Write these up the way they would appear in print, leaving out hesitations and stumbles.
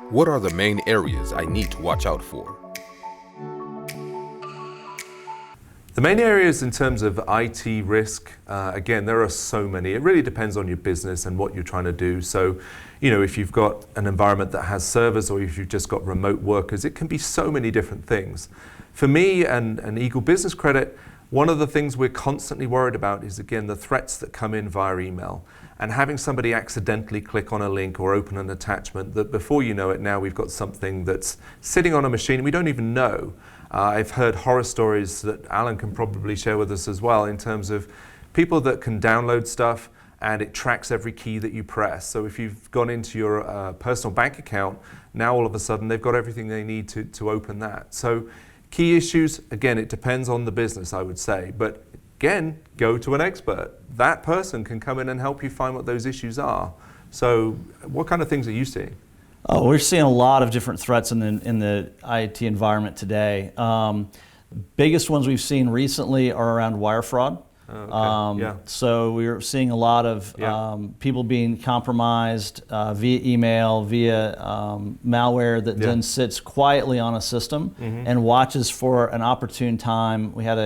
What are the main areas I need to watch out for? The main areas in terms of IT risk, again, there are so many. It really depends on your business and what you're trying to do. So, if you've got an environment that has servers or if you've just got remote workers, it can be so many different things. For me and Eagle Business Credit, one of the things we're constantly worried about is, again, the threats that come in via email. And having somebody accidentally click on a link or open an attachment that before you know it, now we've got something that's sitting on a machine we don't even know. I've heard horror stories that Alan can probably share with us as well in terms of people that can download stuff and it tracks every key that you press. So if you've gone into your personal bank account, now all of a sudden they've got everything they need to open that. So key issues, again, it depends on the business, I would say. But again, go to an expert. That person can come in and help you find what those issues are. So what kind of things are you seeing? Oh, we're seeing a lot of different threats in the IT environment today. Biggest ones we've seen recently are around wire fraud. So we're seeing a lot of people being compromised via email, via malware that then sits quietly on a system and watches for an opportune time. We had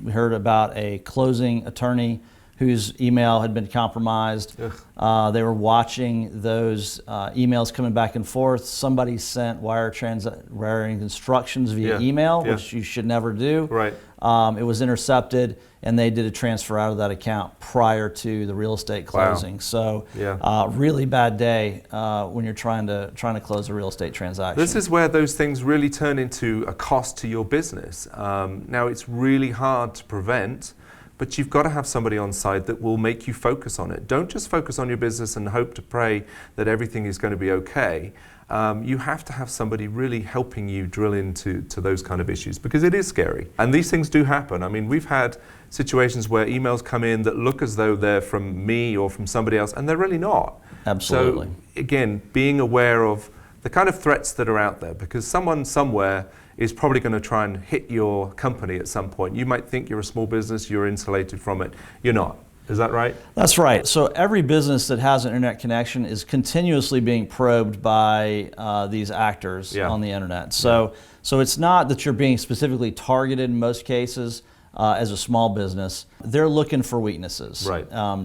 we heard about a closing attorney whose email had been compromised. They were watching those emails coming back and forth. Somebody sent wiring instructions via email, which you should never do. Right. It was intercepted, and they did a transfer out of that account prior to the real estate closing. Wow. So, really bad day when you're trying to close a real estate transaction. This is where those things really turn into a cost to your business. Now, it's really hard to prevent, but you've got to have somebody on site that will make you focus on it. Don't just focus on your business and hope to pray that everything is going to be okay. You have to have somebody really helping you drill into those kind of issues because it is scary. And these things do happen. I mean, we've had situations where emails come in that look as though they're from me or from somebody else, and they're really not. Absolutely. So again, being aware of the kind of threats that are out there, because someone somewhere is probably going to try and hit your company at some point. You might think you're a small business, you're insulated from it. You're not. Is that right? That's right. So every business that has an internet connection is continuously being probed by these actors on the internet. So it's not that you're being specifically targeted in most cases as a small business. They're looking for weaknesses,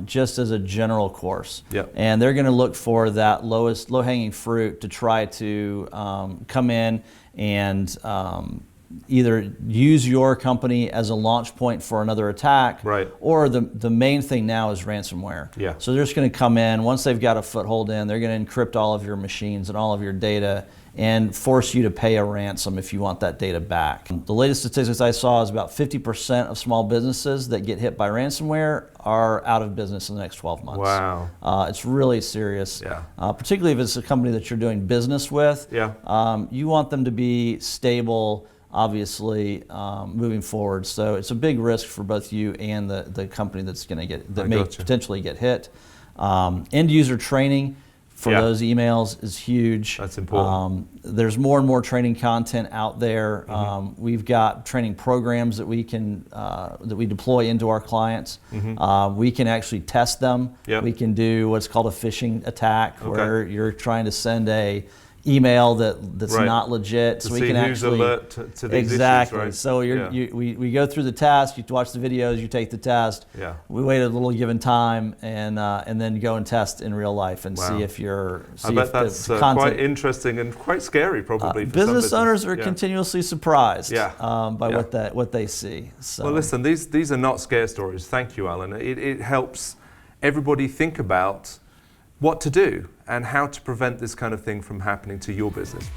just as a general course. And they're going to look for that low-hanging fruit to try to come in and either use your company as a launch point for another attack, or the main thing now is ransomware. So they're just going to come in, once they've got a foothold in, they're going to encrypt all of your machines and all of your data and force you to pay a ransom if you want that data back. The latest statistics I saw is about 50% of small businesses that get hit by ransomware are out of business in the next 12 months. Wow. It's really serious, particularly if it's a company that you're doing business with. You want them to be stable, obviously, moving forward. So it's a big risk for both you and the company that may potentially get hit. End user training for those emails is huge. That's important. There's more and more training content out there. We've got training programs that we can that we deploy into our clients. We can actually test them. We can do what's called a phishing attack, where you're trying to send a email that's not legit, so we can actually alert to these issues, right? So we go through the test. You watch the videos, you take the test. We wait a little given time, and then go and test in real life and see if you're. I bet that's quite interesting and quite scary, probably. For business owners are continuously surprised by what they see. So. Well, listen, these are not scare stories. Thank you, Alan. It helps everybody think about what to do and how to prevent this kind of thing from happening to your business.